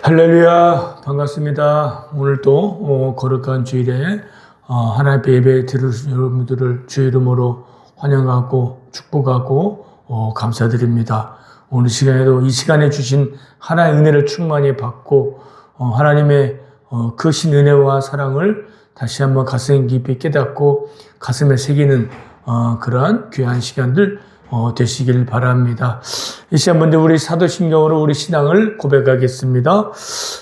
할렐루야, 반갑습니다. 오늘 또 거룩한 주일에 하나님 앞에 예배 드리는 여러분들을 주의 이름으로 환영하고 축복하고 감사드립니다. 오늘 시간에도 이 시간에 주신 하나님의 은혜를 충만히 받고 하나님의 크신 은혜와 사랑을 다시 한번 가슴 깊이 깨닫고 가슴에 새기는 그러한 귀한 시간들 되시길 바랍니다. 이 시간 먼저 우리 사도신경으로 우리 신앙을 고백하겠습니다.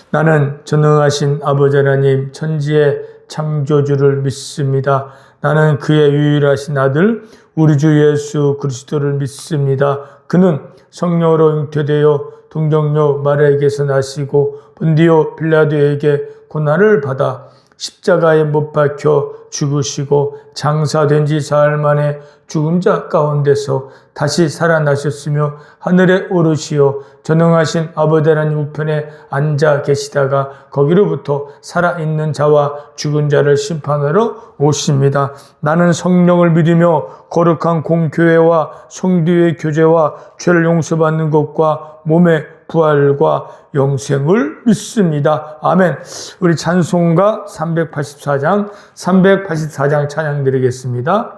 나는 전능하신 아버지 하나님 천지의 창조주를 믿습니다. 나는 그의 유일하신 아들 우리 주 예수 그리스도를 믿습니다. 그는 성령으로 잉태되어 동정녀 마리아에게서 나시고 본디오 빌라도에게 고난을 받아 십자가에 못 박혀 죽으시고 장사된 지 사흘 만에 죽은 자 가운데서 다시 살아나셨으며 하늘에 오르시어 전능하신 아버지 하나님 우편에 앉아 계시다가 거기로부터 살아있는 자와 죽은 자를 심판하러 오십니다. 나는 성령을 믿으며 거룩한 공교회와 성도의 교제와 죄를 용서받는 것과 몸의 부활과 영생을 믿습니다. 아멘. 우리 찬송가 384장 찬양 드리겠습니다.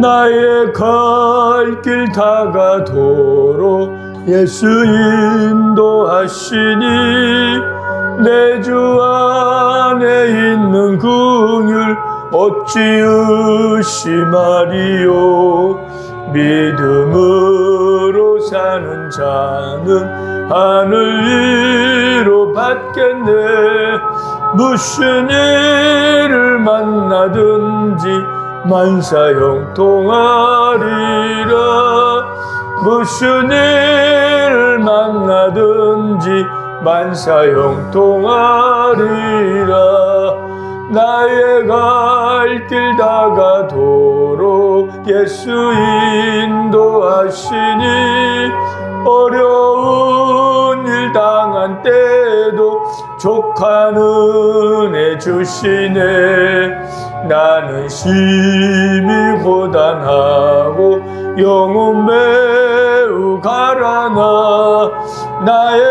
나의 갈 길 다가도록 예수 인도하시니 내 주 안에 있는 긍휼 어찌 의심하리요. 믿음으로 사는 자는 하늘 위로 받겠네. 무슨 일을 만나든지 만사형통하리라. 무슨 일을 만나든지 만사형통하리라. 나의 갈 길 다가도록 예수 인도하시니 어려운 일 당한 때도 족한 은혜 주시네. 나는 심히 고단하고 영혼 매우 가라나 나의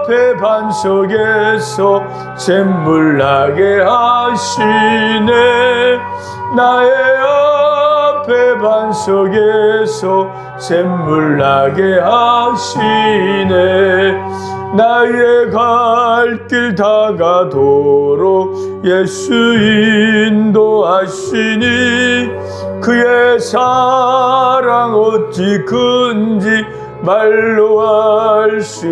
앞에 반석에서 샘물 나게 하시네. 나의 앞에 반석에서 샘물 나게 하시네. 나의 갈 길 다가도록 예수 인도하시니 그의 사랑 어찌 큰지 말로 알 수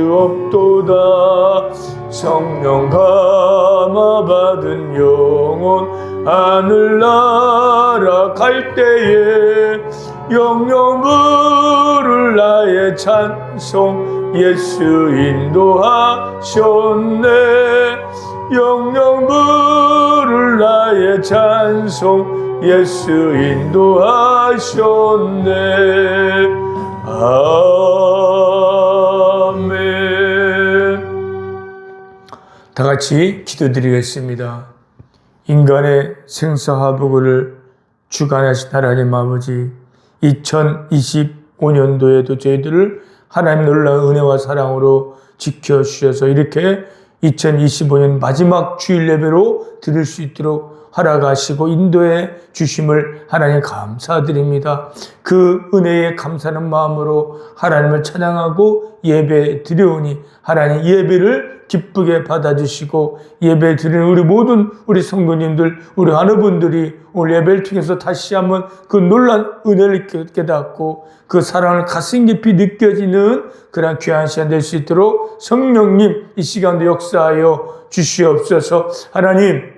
없도다. 성령 감화 받은 영혼 하늘 날아갈 때에 영영 부를 나의 찬송 예수 인도하셨네. 영영 부를 나의 찬송 예수 인도하셨네. 아멘. 다 같이 기도드리겠습니다. 인간의 생사화복을 주관하신 하나님 아버지, 2025년도에도 저희들을 하나님 놀라운 은혜와 사랑으로 지켜주셔서 이렇게 2025년 마지막 주일 예배로 드릴 수 있도록 허락하시고 인도해 주심을 하나님 감사드립니다. 그 은혜에 감사하는 마음으로 하나님을 찬양하고 예배 드려오니 하나님 예배를 기쁘게 받아주시고 예배 드리는 우리 모든 우리 성도님들, 우리 하나분들이 오늘 예배를 통해서 다시 한번 그 놀란 은혜를 깨닫고 그 사랑을 가슴 깊이 느껴지는 그런 귀한 시간 될 수 있도록 성령님 이 시간도 역사하여 주시옵소서. 하나님,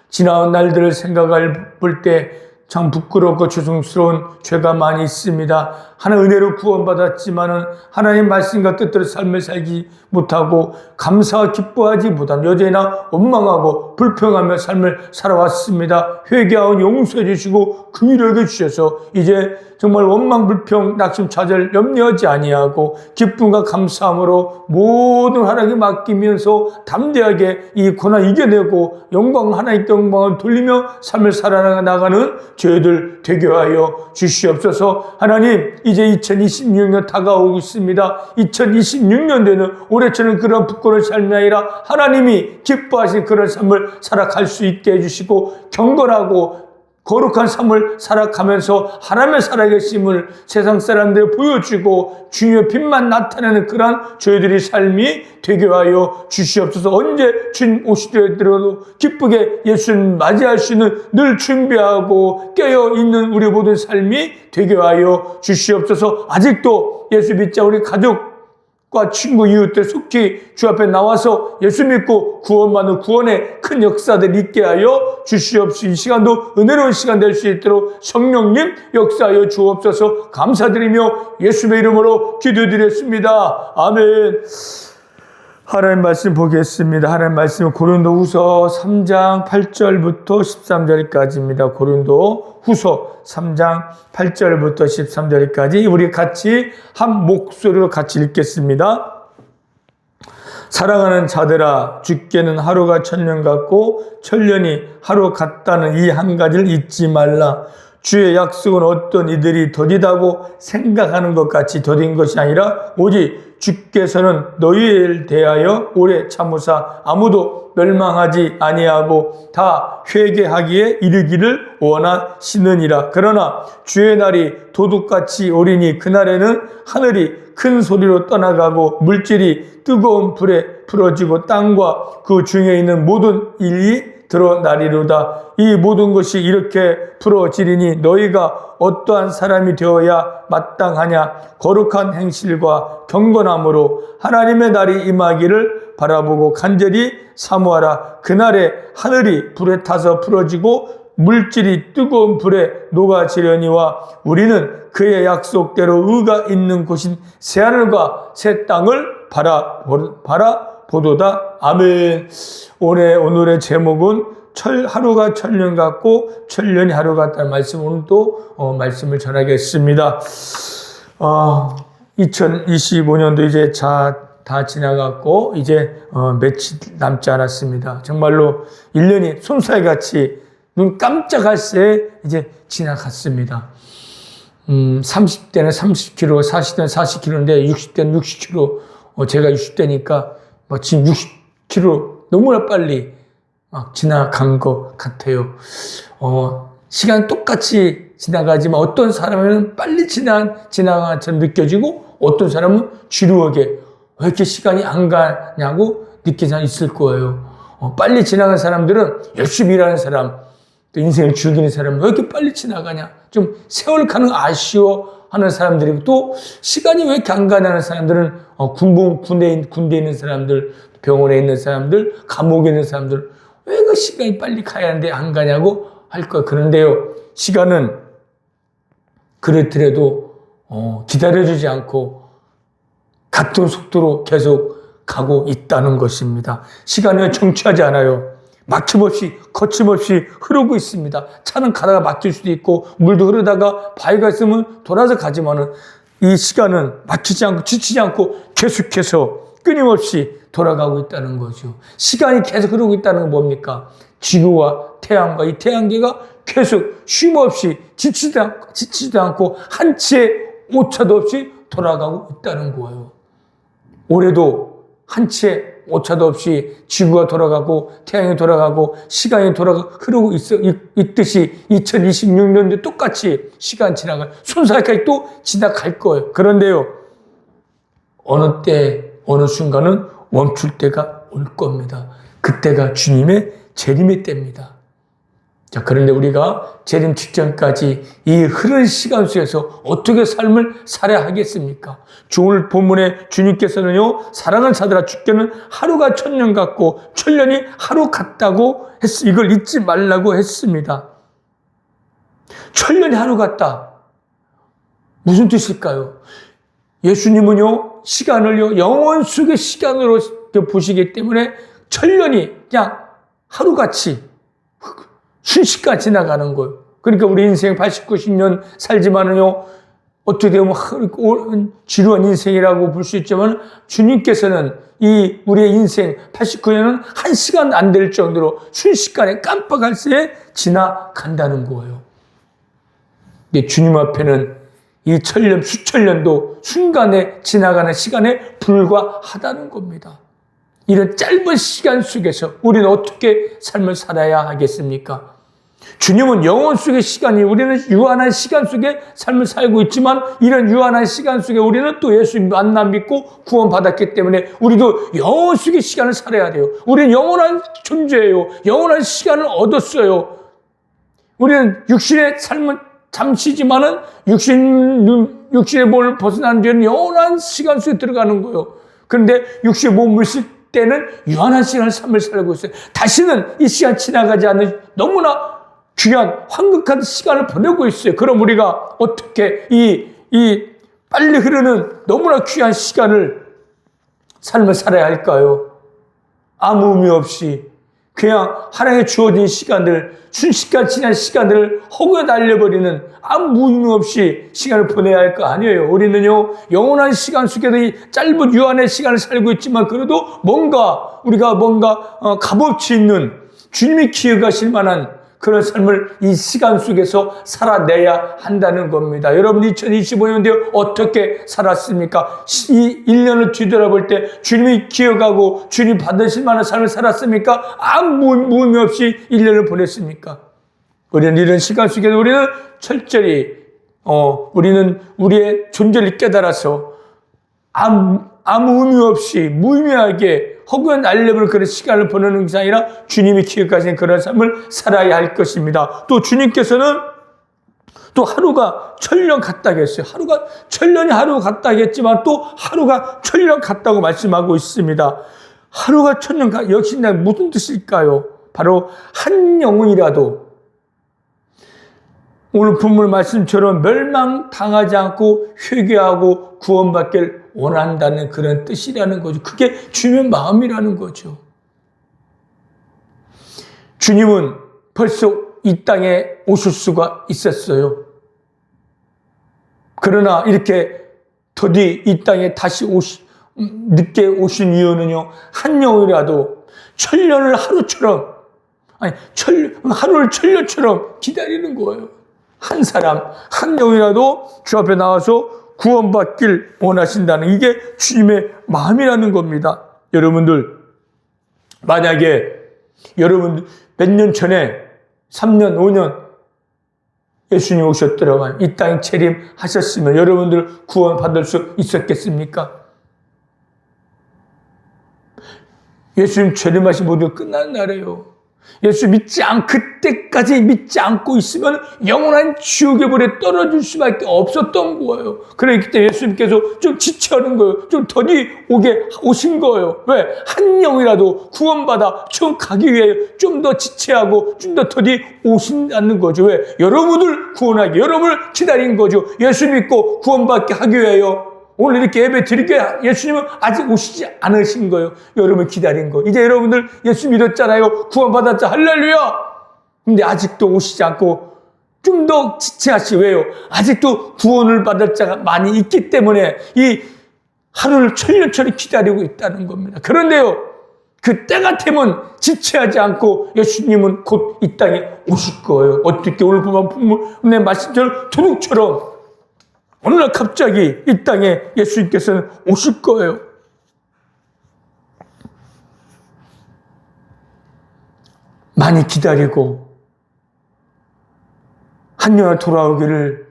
지나온 날들을 생각할 볼 때 참 부끄럽고 죄송스러운 죄가 많이 있습니다. 하나님 은혜로 구원받았지만은 하나님 말씀과 뜻대로 삶을 살지 못하고 감사와 기뻐하지 못한 여전히나 원망하고 불평하며 삶을 살아왔습니다. 회개하고 용서해 주시고 긍휼하게 주셔서 이제 정말 원망, 불평, 낙심, 좌절 염려하지 아니하고 기쁨과 감사함으로 모든 하나님께 맡기면서 담대하게 이 고난 이겨내고 영광 하나님께 영광을 돌리며 삶을 살아나가는 저희들 되게 하여 주시옵소서. 하나님, 이제 2026년 다가오고 있습니다. 2026년도에는 올해처럼 그런 부끄러운 삶이 아니라 하나님이 기뻐하신 그런 삶을 살아갈 수 있게 해주시고, 경건하고 거룩한 삶을 살아가면서 하나님의 살아계심을 세상 사람들에 보여주고 주님의 빛만 나타내는 그러한 저희들의 삶이 되게 하여 주시옵소서. 언제 주님 오시더라도 기쁘게 예수님 맞이할 수 있는 늘 준비하고 깨어있는 우리 모든 삶이 되게 하여 주시옵소서. 아직도 예수 믿자 우리 가족과 친구, 이웃들 속히 주 앞에 나와서 예수 믿고 구원받는 구원의 큰 역사들 있게 하여 주시옵소서. 이 시간도 은혜로운 시간 될 수 있도록 성령님 역사하여 주옵소서. 감사드리며 예수의 이름으로 기도드렸습니다. 아멘. 하나님 말씀 보겠습니다. 하나님 말씀은 고린도후서 3장 8절부터 13절까지입니다. 고린도후서 3장 8절부터 13절까지 우리 같이 한 목소리로 같이 읽겠습니다. 사랑하는 자들아, 주께는 하루가 천년 같고 천년이 하루 같다는 이 한 가지를 잊지 말라. 주의 약속은 어떤 이들이 더디다고 생각하는 것 같이 더딘 것이 아니라 오직 주께서는 너희를 대하여 오래 참으사 아무도 멸망하지 아니하고 다 회개하기에 이르기를 원하시느니라. 그러나 주의 날이 도둑같이 오리니 그날에는 하늘이 큰 소리로 떠나가고 물질이 뜨거운 불에 풀어지고 땅과 그 중에 있는 모든 일이 드러나리로다. 이 모든 것이 이렇게 풀어지리니 너희가 어떠한 사람이 되어야 마땅하냐. 거룩한 행실과 경건함으로 하나님의 날이 임하기를 바라보고 간절히 사모하라. 그날에 하늘이 불에 타서 풀어지고 물질이 뜨거운 불에 녹아지려니와 우리는 그의 약속대로 의가 있는 곳인 새하늘과 새 땅을 바라보도다. 아멘. 오늘의 제목은 하루가 천년 같고 천년이 하루 같다는 말씀, 오늘 또 말씀을 전하겠습니다. 2025년도 이제 다 지나갔고 이제 며칠 남지 않았습니다. 정말로 1년이 손살같이 눈 깜짝할 새에 이제 지나갔습니다. 30대는 30kg, 40대는 40kg인데 60대는 60kg. 제가 60대니까 지금 60kg 너무나 빨리 막 지나간 것 같아요. 시간 똑같이 지나가지만 어떤 사람은 빨리 지나간 것처럼 느껴지고 어떤 사람은 지루하게 왜 이렇게 시간이 안 가냐고 느끼지 있을 거예요. 빨리 지나간 사람들은 열심히 일하는 사람, 또 인생을 즐기는 사람은 왜 이렇게 빨리 지나가냐, 좀 세월 가는 아쉬워하는 사람들이고, 또 시간이 왜 이렇게 안 가냐는 사람들은 군대에 있는 사람들, 병원에 있는 사람들, 감옥에 있는 사람들, 왜 그 시간이 빨리 가야 하는데 안 가냐고 할 거예요. 그런데요, 시간은 그렇더라도 기다려주지 않고 같은 속도로 계속 가고 있다는 것입니다. 시간을 정취하지 않아요. 막힘없이 거침없이 흐르고 있습니다. 차는 가다가 막힐 수도 있고 물도 흐르다가 바위가 있으면 돌아서 가지만은 이 시간은 막히지 않고 지치지 않고 계속해서 끊임없이 돌아가고 있다는 거죠. 시간이 계속 흐르고 있다는 건 뭡니까? 지구와 태양과 이 태양계가 계속 쉼없이 지치지도 않고 한 치의 오차도 없이 돌아가고 있다는 거예요. 올해도 한 치의 오차도 없이 지구가 돌아가고 태양이 돌아가고 시간이 흐르고 있듯이 2026년도 똑같이 시간 지나갈 손살까지 또 지나갈 거예요. 그런데요, 어느 때 어느 순간은 멈출 때가 올 겁니다. 그때가 주님의 재림의 때입니다. 자, 그런데 우리가 재림 직전까지 이 흐른 시간 속에서 어떻게 삶을 살아야 하겠습니까? 오늘 본문에 주님께서는요, 사랑하는 자들아, 주께는 하루가 천년 같고 천년이 하루 같다고 이걸 잊지 말라고 했습니다. 천년이 하루 같다. 무슨 뜻일까요? 예수님은요, 시간을요, 영원 속의 시간으로 보시기 때문에 천년이 그냥 하루같이 순식간 지나가는 거예요. 그러니까 우리 인생 80, 90년 살지만은요, 어떻게 보면 지루한 인생이라고 볼 수 있지만 주님께서는 이 우리의 인생 89년은 한 시간 안 될 정도로 순식간에 깜빡할 새에 지나간다는 거예요. 근데 주님 앞에는 이 천년, 수천년도 순간에 지나가는 시간에 불과하다는 겁니다. 이런 짧은 시간 속에서 우리는 어떻게 삶을 살아야 하겠습니까? 주님은 영원 속의 시간이, 우리는 유한한 시간 속에 삶을 살고 있지만 이런 유한한 시간 속에 우리는 또 예수 만나 믿고 구원받았기 때문에 우리도 영원 속의 시간을 살아야 돼요. 우리는 영원한 존재예요. 영원한 시간을 얻었어요. 우리는 육신의 삶은 잠시지만은 육신의 몸을 벗어난 뒤에는 영원한 시간 속에 들어가는 거예요. 그런데 육신의 몸을 쓸 때는 유한한 시간을 삶을 살고 있어요. 다시는 이 시간 지나가지 않는 너무나 귀한 황급한 시간을 보내고 있어요. 그럼 우리가 어떻게 이 빨리 흐르는 너무나 귀한 삶을 살아야 할까요? 아무 의미 없이 그냥 하나님의 주어진 시간들, 순식간 지난 시간들을 허구에 날려버리는 아무 의미 없이 시간을 보내야 할 거 아니에요. 우리는요, 영원한 시간 속에도 이 짧은 유한의 시간을 살고 있지만 그래도 우리가 값어치 있는 주님이 기억하실 만한 그런 삶을 이 시간 속에서 살아내야 한다는 겁니다. 여러분 2025년도에 어떻게 살았습니까? 이 1년을 뒤돌아볼 때 주님이 기억하고 주님 받으실 만한 삶을 살았습니까? 아무 의미 없이 1년을 보냈습니까? 우리는 이런 시간 속에서 우리는 철저히 우리는 우리의 존재를 깨달아서 아무 의미 없이 무의미하게 허구한 날려버릴 그런 시간을 보내는 것이 아니라 주님이 기억하신 그런 삶을 살아야 할 것입니다. 또 주님께서는 또 하루가 천년 같다고 했어요. 천년이 하루 같다고 했지만 또 하루가 천년 같다고 말씀하고 있습니다. 하루가 천년 역시 무슨 뜻일까요? 바로 한 영혼이라도 오늘 본문 말씀처럼 멸망당하지 않고 회개하고 구원받길 원한다는 그런 뜻이라는 거죠. 그게 주님의 마음이라는 거죠. 주님은 벌써 이 땅에 오실 수가 있었어요. 그러나 이렇게 더디 이 땅에 다시 늦게 오신 이유는요, 한 영혼이라도 하루를 천년처럼 기다리는 거예요. 한 사람, 한 영혼이라도 주 앞에 나와서 구원받길 원하신다는 이게 주님의 마음이라는 겁니다. 여러분들, 만약에 여러분 몇 년 전에 3년, 5년 예수님 오셨더라면 이 땅에 재림하셨으면 여러분들 구원받을 수 있었겠습니까? 예수님 재림하신 모두 끝난 날이에요. 예수 그때까지 믿지 않고 있으면 영원한 지옥의 불에 떨어질 수밖에 없었던 거예요. 그렇기 때문에 예수님께서 좀 지체하는 거예요. 좀 더디 오신 거예요. 왜? 한 영이라도 구원받아 좀 가기 위해 좀 더 지체하고 좀 더 더디 오신다는 거죠. 왜? 여러분을 구원하기, 여러분을 기다린 거죠. 예수 믿고 구원받게 하기 위해요. 오늘 이렇게 예배 드리게 예수님은 아직 오시지 않으신 거예요. 여러분 기다린 거. 이제 여러분들 예수 믿었잖아요. 구원받았자 할렐루야. 근데 아직도 오시지 않고 좀 더 지체하시. 왜요? 아직도 구원을 받을 자가 많이 있기 때문에 이 하루를 천년처럼 기다리고 있다는 겁니다. 그런데요, 그 때가 되면 지체하지 않고 예수님은 곧 이 땅에 오실 거예요. 어떻게 오늘 본문의 말씀처럼 도둑처럼 어느날 갑자기 이 땅에 예수님께서는 오실 거예요. 많이 기다리고 한영아 돌아오기를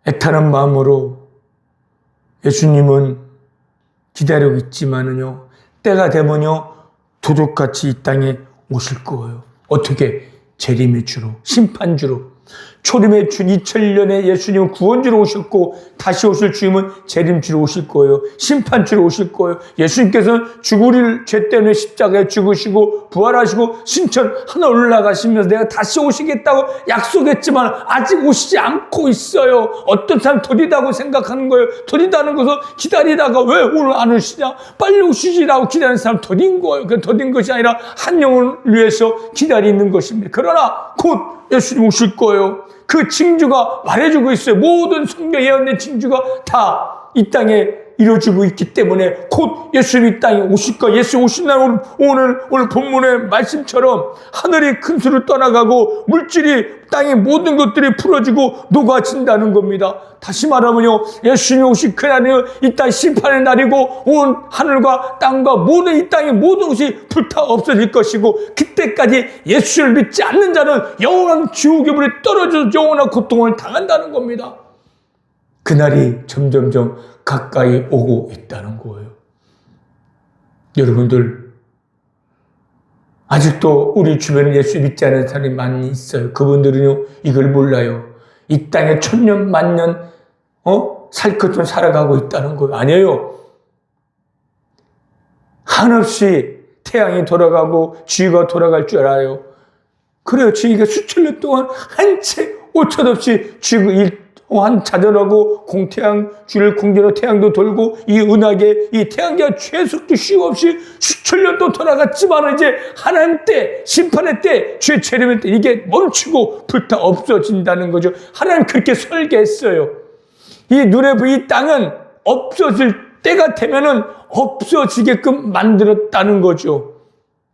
애타는 마음으로 예수님은 기다리고 있지만은요, 때가 되면요, 도둑같이 이 땅에 오실 거예요. 어떻게? 재림의 주로, 심판주로. 초림의 주 2000년에 예수님은 구원주로 오셨고 다시 오실 주님은 재림주로 오실 거예요. 심판주로 오실 거예요. 예수님께서는 우리를 죄 때문에 십자가에 죽으시고 부활하시고 신천 하늘 올라가시면서 내가 다시 오시겠다고 약속했지만 아직 오시지 않고 있어요. 어떤 사람 더디다고 생각하는 거예요. 더디다는 것은 기다리다가 왜 오늘 안 오시냐, 빨리 오시지라고 기다리는 사람 더딘 거예요. 그 더딘 것이 아니라 한 영혼을 위해서 기다리는 것입니다. 그러나 곧 예수님 오실 거예요. 그 징조가 말해주고 있어요. 모든 성경 예언된 징조가 다 이 땅에 이루어지고 있기 때문에 곧 예수님이 땅에 오실 거, 예수 오신 날 오늘 본문의 말씀처럼 하늘이 큰 수를 떠나가고 물질이 땅의 모든 것들이 풀어지고 녹아진다는 겁니다. 다시 말하면요, 예수님이 오실 그날은 이 땅 심판의 날이고 온 하늘과 땅과 모든 이 땅의 모든 것이 불타 없어질 것이고, 그때까지 예수를 믿지 않는 자는 영원한 지옥의 불에 떨어져서 영원한 고통을 당한다는 겁니다. 그날이 점점점 가까이 오고 있다는 거예요. 여러분들, 아직도 우리 주변에 예수 믿지 않는 사람이 많이 있어요. 그분들은요, 이걸 몰라요. 이 땅에 천년 만년 살 것처럼 살아가고 있다는 거예요. 아니에요. 한없이 태양이 돌아가고 지구가 돌아갈 줄 알아요. 그래요. 지구가 수천 년 동안 한 채 오차 없이 지구 한 자전하고 공태양 주를 공전하고 태양도 돌고 이 은하계 이 태양계가 최속도 쉼 없이 수천 년도 돌아갔지만 이제 하나님 때 심판의 때 죄 재림의 때 이게 멈추고 불타 없어진다는 거죠. 하나님 그렇게 설계했어요. 이 눈에 보이는 이 땅은 없어질 때가 되면은 없어지게끔 만들었다는 거죠.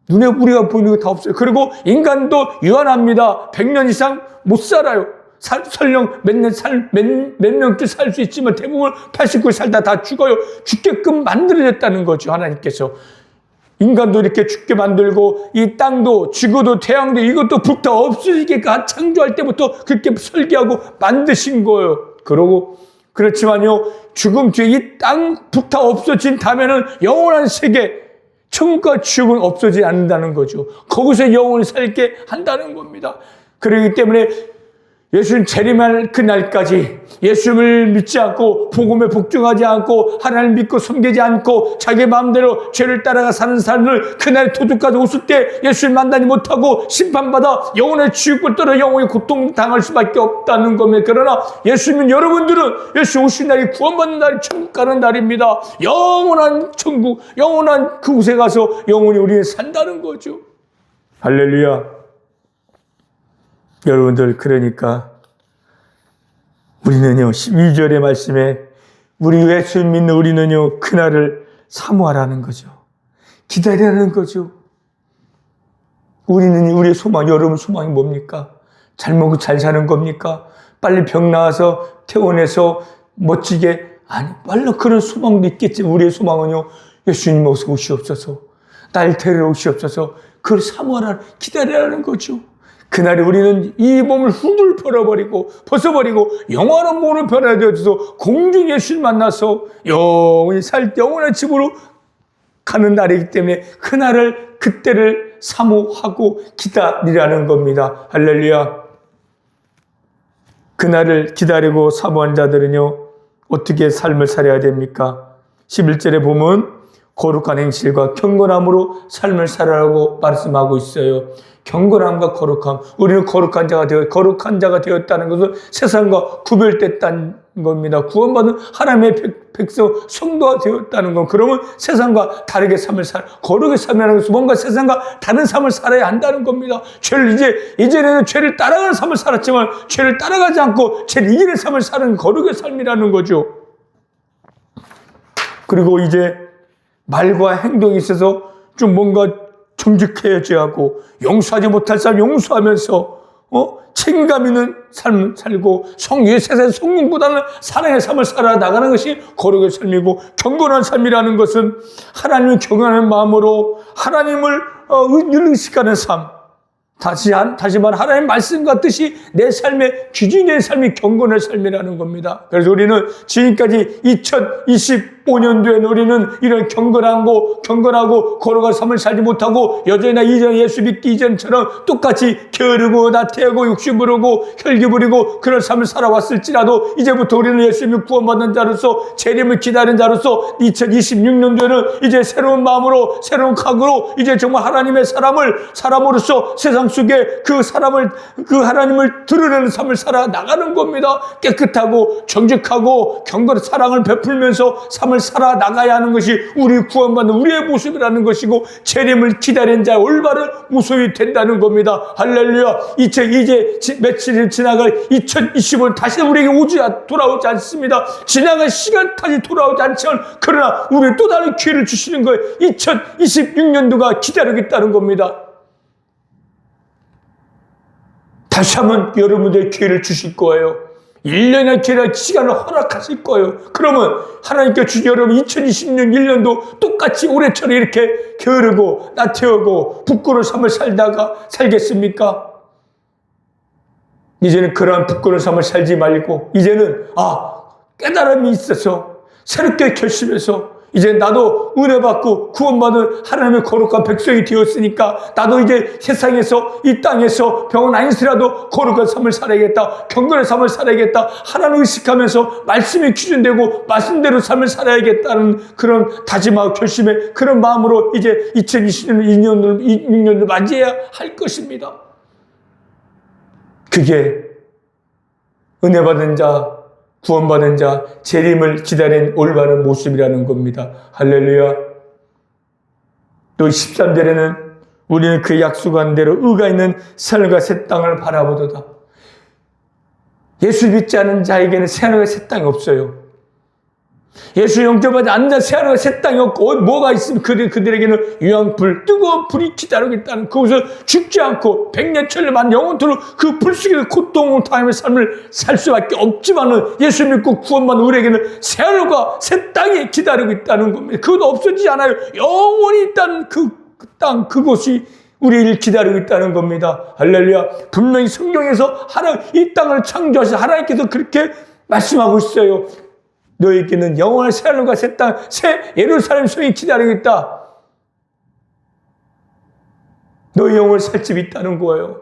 눈에 우리가 보이는 거 다 없어요. 그리고 인간도 유한합니다. 100년 이상 못 살아요. 설령 몇 년쯤 살 수 있지만 대부분 89 살다 다 죽어요. 죽게끔 만들어졌다는 거죠. 하나님께서. 인간도 이렇게 죽게 만들고 이 땅도 지구도 태양도 이것도 불타 없어지게 창조할 때부터 그렇게 설계하고 만드신 거예요. 그렇지만요, 죽음 뒤에 이 땅 불타 없어진 다음에는 영원한 세계, 천국과 지옥은 없어지지 않는다는 거죠. 거기서 영원히 살게 한다는 겁니다. 그렇기 때문에 예수님 재림할 그날까지 예수님을 믿지 않고 복음에 복종하지 않고 하나님을 믿고 섬기지 않고 자기 마음대로 죄를 따라가 사는 사람을 그날 도둑까지 오실 때 예수님 만나지 못하고 심판받아 영원의 지옥을 떨어 영원히 고통당할 수밖에 없다는 겁니다. 그러나 예수님은 여러분들은 예수 오신 날이 구원받는 날이 천국 가는 날입니다. 영원한 천국, 영원한 그곳에 가서 영원히 우리는 산다는 거죠. 할렐루야. 여러분들, 그러니까 우리는요, 12절의 말씀에 우리 예수 믿는 우리는요, 그날을 사모하라는 거죠. 기다리라는 거죠. 우리는 우리의 소망, 여러분 소망이 뭡니까? 잘 먹고 잘 사는 겁니까? 빨리 병 나와서 퇴원해서 멋지게, 아니, 물론 그런 소망도 있겠지만 우리의 소망은요, 예수님 오시옵소서, 날 데려오시옵소서, 그걸 사모하라, 기다리라는 거죠. 그날에 우리는 이 몸을 훌훌 벗어버리고 영원한 몸으로 변화되어서 공중 예수를 만나서 영원히 영원한 집으로 가는 날이기 때문에 그때를 사모하고 기다리라는 겁니다. 할렐루야. 그날을 기다리고 사모한 자들은요, 어떻게 삶을 살아야 됩니까? 11절에 보면 거룩한 행실과 경건함으로 삶을 살아라고 말씀하고 있어요. 경건함과 거룩함. 우리는 거룩한 자가 되었다는 것은 세상과 구별됐다는 겁니다. 구원받은 하나님의 백성, 성도가 되었다는 건, 그러면 세상과 다르게 삶을 거룩하게 살면 것은 뭔가 세상과 다른 삶을 살아야 한다는 겁니다. 이전에는 죄를 따라가는 삶을 살았지만 죄를 따라가지 않고 죄를 이기는 삶을 사는 거룩의 삶이라는 거죠. 그리고 이제 말과 행동에 있어서 좀 뭔가 정직해야지 하고, 용서하지 못할 사람 용서하면서 책임감 있는 삶을 살고, 세상의 성공보다는 사랑의 삶을 살아나가는 것이 거룩의 삶이고, 경건한 삶이라는 것은 하나님을 경외하는 마음으로 하나님을 의식하는 삶, 다시 말해 하나님의 말씀과 뜻이 내 삶의 기준이 된 삶이 경건의 삶이라는 겁니다. 그래서 우리는 지금까지 2025년도에는 우리는 이런 경건하고 거룩한 삶을 살지 못하고 여전히나 이전 예수 믿기 이전처럼 똑같이 게으르고 나태하고 욕심 부르고 혈기 부리고 그런 삶을 살아왔을지라도, 이제부터 우리는 예수님을 구원받는 자로서 재림을 기다리는 자로서 2026년도에는 이제 새로운 마음으로 새로운 각오로 이제 정말 하나님의 사람으로서 세상 속에 그 하나님을 드러내는 삶을 살아 나가는 겁니다. 깨끗하고 정직하고 경건한 사랑을 베풀면서 삶을 삶을 살아나가야 하는 것이 우리 구원받는 우리의 모습이라는 것이고, 재림을 기다린 자의 올바른 모습이 된다는 겁니다. 할렐루야. 이제 며칠이 지나갈 2020은 다시 우리에게 돌아오지 않습니다. 지나간 시간 다시 돌아오지 않지만, 그러나 우리 또 다른 기회를 주시는 거예요. 2026년도가 기다리고 있다는 겁니다. 다시 한번 여러분들 기회를 주실 거예요. 1년의 기회를, 시간을 허락하실 거예요. 그러면 하나님께 주신 여러분 2026년 1년도 똑같이 올해처럼 이렇게 게으르고 나태하고 부끄러운 삶을 살겠습니까? 이제는 그러한 부끄러운 삶을 살지 말고, 이제는 깨달음이 있어서 새롭게 결심해서, 이제 나도 은혜 받고 구원받은 하나님의 거룩한 백성이 되었으니까 나도 이제 세상에서, 이 땅에서 병은 아니더라도 거룩한 삶을 살아야겠다, 경건한 삶을 살아야겠다, 하나님을 의식하면서 말씀이 기준되고 말씀대로 삶을 살아야겠다는 그런 다짐하고 결심의 그런 마음으로 이제 2026년을 맞이해야 할 것입니다. 그게 은혜 받은 자, 구원받은 자, 재림을 기다린 올바른 모습이라는 겁니다. 할렐루야. 또 13절에는 우리는 그 약속한 대로 의가 있는 새하늘과 새 땅을 바라보도다. 예수 믿지 않은 자에게는 새하늘과 새 땅이 없어요. 예수 영접하지 않는 자, 새하늘과 새 땅이 없고, 뭐가 있으면 그들에게는 유황불, 뜨거운 불이 기다리고 있다는, 그곳을 죽지 않고 백년천년만 영원토록 그 불 속에서 고통을 당하며 삶을 살 수밖에 없지만은, 예수 믿고 구원받는 우리에게는 새하늘과 새 땅이 기다리고 있다는 겁니다. 그것도 없어지지 않아요. 영원히 있다는 그 땅, 그곳이 우리를 기다리고 있다는 겁니다. 할렐루야. 분명히 성경에서 이 땅을 창조하신 하나님께서 그렇게 말씀하고 있어요. 너에게는 영원한 새하늘과 새 땅, 새 예루살렘 성이 기다리고 있다. 너의 영혼을 살 집이 있다는 거예요.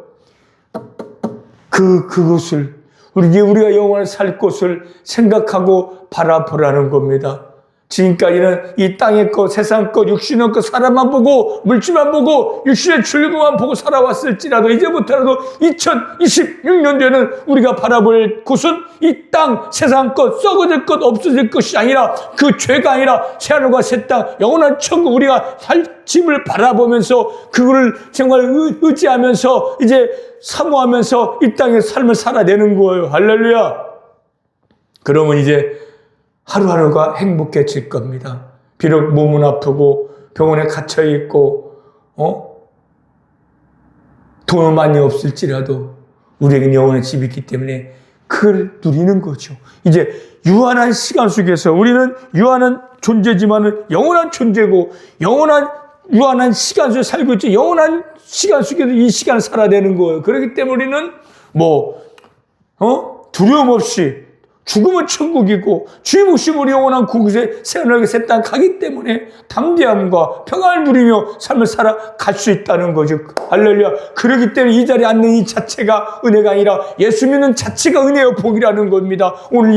그곳을, 우리가 영원히 살 곳을 생각하고 바라보라는 겁니다. 지금까지는 이 땅의 것, 세상 것, 육신의 것, 사람만 보고, 물질만 보고, 육신의 즐거움만 보고 살아왔을지라도, 이제부터라도 2026년도에는 우리가 바라볼 곳은 이 땅, 세상 것, 썩어질 것, 없어질 것이 아니라, 그 죄가 아니라 새하늘과 새 땅, 영원한 천국, 우리가 살 집을 바라보면서 그거를 정말 의지하면서 이제 사모하면서 이 땅의 삶을 살아내는 거예요. 할렐루야. 그러면 이제 하루하루가 행복해질 겁니다. 비록 몸은 아프고 병원에 갇혀있고 돈은 많이 없을지라도 우리에게는 영원한 집이 있기 때문에 그걸 누리는 거죠. 이제 유한한 시간 속에서, 우리는 유한한 존재지만은 영원한 존재고, 유한한 시간 속에 살고 있지, 영원한 시간 속에서 이 시간을 살아내는 거예요. 그렇기 때문에 우리는 두려움 없이, 죽음은 천국이고 주의 목숨으로 영원한 그곳에 새하늘과 새 땅 가기 때문에 담대함과 평안을 누리며 삶을 살아갈 수 있다는 거죠. 할렐루야. 그렇기 때문에 이 자리에 앉는 이 자체가 은혜가 아니라 예수 믿는 자체가 은혜와 복이라는 겁니다. 오늘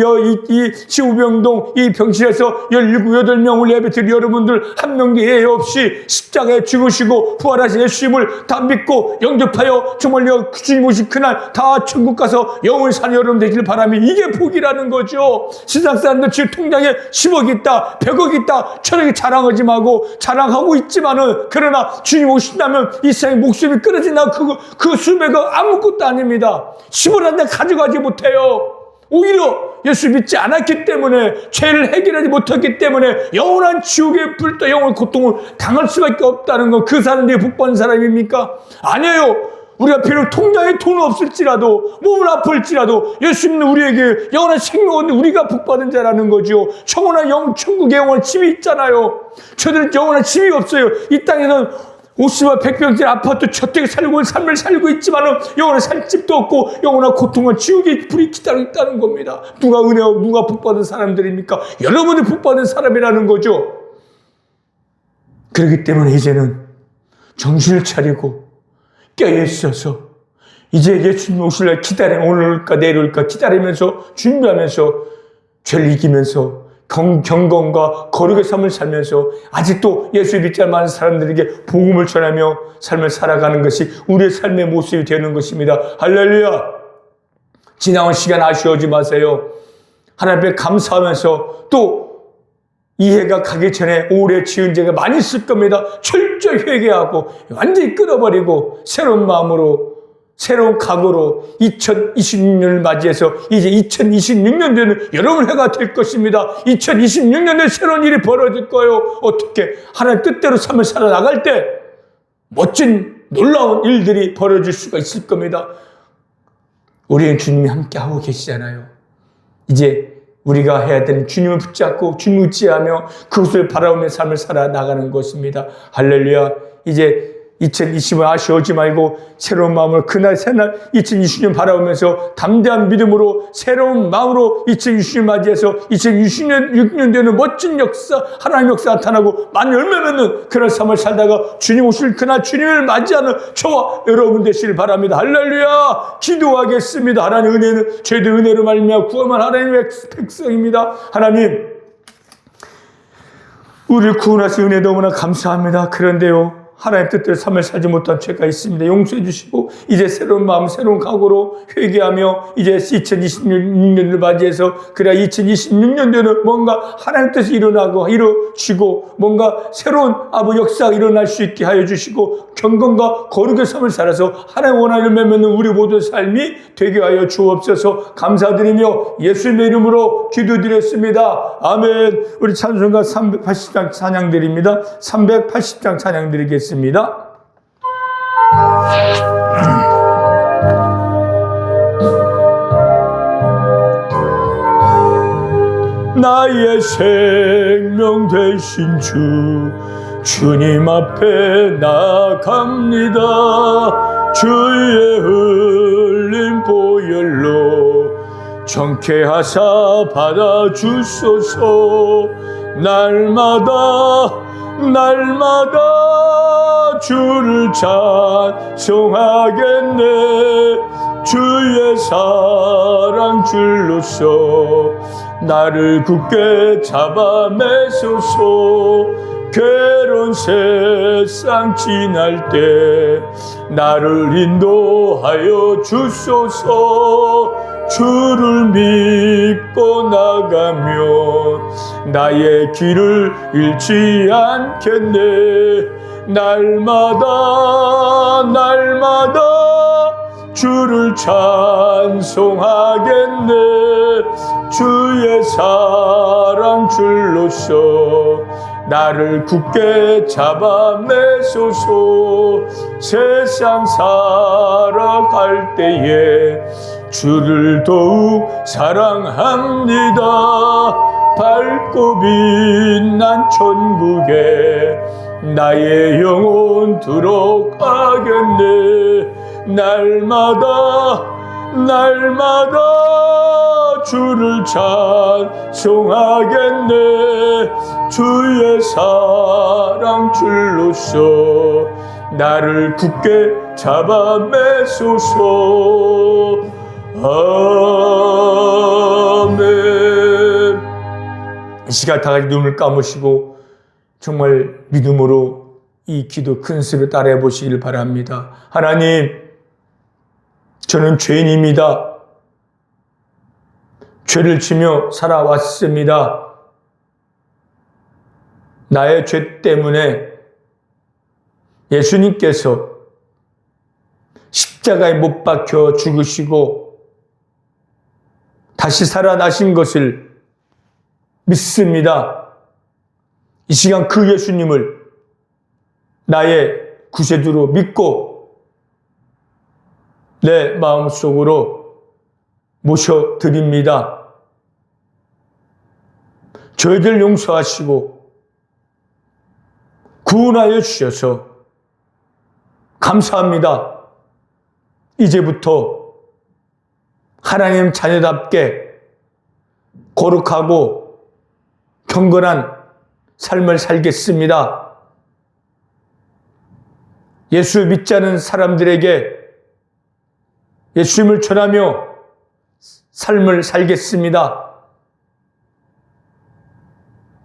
이 지우병동 이 병실에서 17, 8명 우리 예배 드릴 여러분들 한 명도 예외 없이 십자가에 죽으시고 부활하신 예수님을 다 믿고 영접하여 정말요 주님 오신 그날 다 천국 가서 영원히 사는 여러분 되길 바라며, 이게 복이라는 거죠. 세상 사람들 지금 통장에 10억 있다, 100억 있다, 천억이 자랑하지 말고, 자랑하고 있지만은, 그러나 주님 오신다면 이 세상에 목숨이 끊어진다. 그 수백억 아무것도 아닙니다. 10을 한데 가져가지 못해요. 오히려 예수 믿지 않았기 때문에, 죄를 해결하지 못했기 때문에 영원한 지옥의 불도 영원한 고통을 당할 수밖에 없다는 건 그 사람들이 복받는 사람입니까? 아니에요. 우리가 비록 통장에 돈 없을지라도, 몸을 아플지라도 예수 믿는 우리에게 영원한 생명은 우리가 복받은 자라는 거죠. 영원한 천국의 영원한 집이 있잖아요. 저들은 영원한 집이 없어요. 이 땅에는 50만 100평짜리 아파트 저택에 살고 삶을 살고 있지만 영원한 살 집도 없고 영원한 고통과 지옥의 불이 기다리고 있다는 겁니다. 누가 복받은 사람들입니까? 여러분이 복받은 사람이라는 거죠. 그렇기 때문에 이제는 정신을 차리고 깨어있어서 이제 예수님 오실 날 오늘 올까 내일 올까 기다리면서 준비하면서 죄를 이기면서 경건과 거룩의 삶을 살면서 아직도 예수 믿지 않는 많은 사람들에게 복음을 전하며 삶을 살아가는 것이 우리의 삶의 모습이 되는 것입니다. 할렐루야. 지나온 시간 아쉬워하지 마세요. 하나님 앞에 감사하면서 또 이 해가 가기 전에 올해 지은 죄가 많이 있을 겁니다. 철저히 회개하고 완전히 끊어버리고 새로운 마음으로 새로운 각오로 2026년을 맞이해서 이제 2026년도에는 여러분 해가 될 것입니다. 2026년에 새로운 일이 벌어질 거예요. 어떻게? 하나님 뜻대로 삶을 살아나갈 때 멋진 놀라운 일들이 벌어질 수가 있을 겁니다. 우리는 주님이 함께하고 계시잖아요. 이제 우리가 해야 되는 주님을 붙잡고 주님을 의지하며 그것을 바라보며 삶을 살아나가는 것입니다. 할렐루야. 이제 2020을 아쉬워하지 말고 새로운 마음으로 그날 새날 2020년 바라보면서 담대한 믿음으로 새로운 마음으로 2020년 맞이해서 2026년도에는 멋진 역사, 하나님의 역사 나타나고 많은 열매 맺는 그런 삶을 살다가 주님 오실 그날 주님을 맞이하는 저와 여러분 되시길 바랍니다. 할렐루야. 기도하겠습니다. 하나님 은혜는 저희들 은혜로 말미암아 구원한 하나님의 백성입니다. 하나님 우리를 구원하신 은혜 너무나 감사합니다. 그런데요, 하나님 뜻대로 삶을 살지 못한 죄가 있습니다. 용서해 주시고 이제 새로운 마음, 새로운 각오로 회개하며 이제 2026년을 맞이해서 그래야 2026년도에는 뭔가 하나님 뜻이 일어나고 이루어지고 뭔가 새로운 역사가 일어날 수 있게 하여 주시고 경건과 거룩의 삶을 살아서 하나님 원하는 열매 맺는 우리 모든 삶이 되게 하여 주옵소서. 감사드리며 예수님의 이름으로 기도드렸습니다. 아멘. 우리 찬송가 380장 찬양 드립니다. 380장 찬양 드리겠습니다. 나의 생명 되신 주님 앞에 나갑니다. 주의 흘린 보혈로 정케하사 받아주소서. 날마다 주를 찬송하겠네. 주의 사랑 줄로서 나를 굳게 잡아매소서. 괴로운 세상 지날 때 나를 인도하여 주소서. 주를 믿고 나가면 나의 길을 잃지 않겠네. 날마다 주를 찬송하겠네. 주의 사랑 줄로서 나를 굳게 잡아매소서. 세상 살아갈 때에 주를 더욱 사랑합니다. 밝고 빛난 천국에 나의 영혼 들어가겠네. 날마다 주를 찬송하겠네. 주의 사랑 줄로서 나를 굳게 잡아매소서. 아멘. 이 시간 다 같이 눈을 감으시고 정말 믿음으로 이 기도 큰 소리로 따라해 보시길 바랍니다. 하나님, 저는 죄인입니다. 죄를 지며 살아왔습니다. 나의 죄 때문에 예수님께서 십자가에 못 박혀 죽으시고 다시 살아나신 것을 믿습니다. 이 시간 그 예수님을 나의 구세주로 믿고 내 마음속으로 모셔드립니다. 저희들 용서하시고 구원하여 주셔서 감사합니다. 이제부터 하나님 자녀답게 거룩하고 경건한 삶을 살겠습니다. 예수 믿지 않은 사람들에게 예수님을 전하며 삶을 살겠습니다.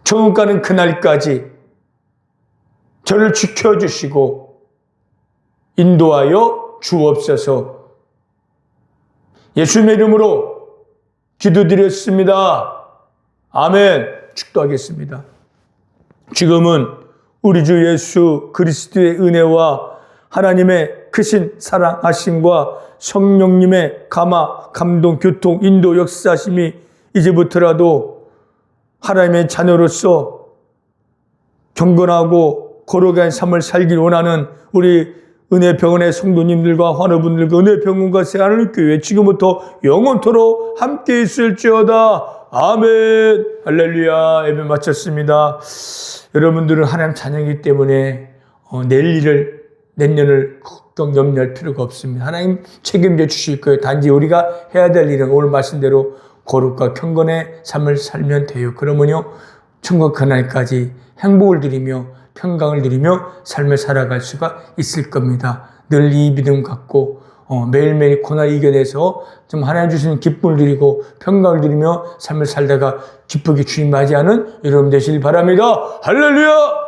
천국 가는 그날까지 저를 지켜주시고 인도하여 주옵소서. 예수님의 이름으로 기도드렸습니다. 아멘. 축도하겠습니다. 지금은 우리 주 예수 그리스도의 은혜와 하나님의 크신 사랑하심과 성령님의 감화, 감동, 교통, 인도, 역사하심이 이제부터라도 하나님의 자녀로서 경건하고 거룩한 삶을 살길 원하는 우리 은혜병원의 성도님들과 환우분들과 은혜병원과 새하늘교회 지금부터 영원토록 함께 있을지어다. 아멘. 할렐루야. 예배 마쳤습니다. 여러분들은 하나님 자녀이기 때문에 내년을 걱정 염려할 필요가 없습니다. 하나님 책임져 주실 거예요. 단지 우리가 해야 될 일은 오늘 말씀대로 거룩과 경건의 삶을 살면 돼요. 그러면요 천국 그날까지 행복을 누리며 평강을 누리며 삶을 살아갈 수가 있을 겁니다. 늘 이 믿음 갖고 매일매일 고난을 이겨내서 좀 하나님 주시는 기쁨을 누리고 평강을 누리며 삶을 살다가 기쁘게 주님 맞이하는 여러분 되시길 바랍니다. 할렐루야.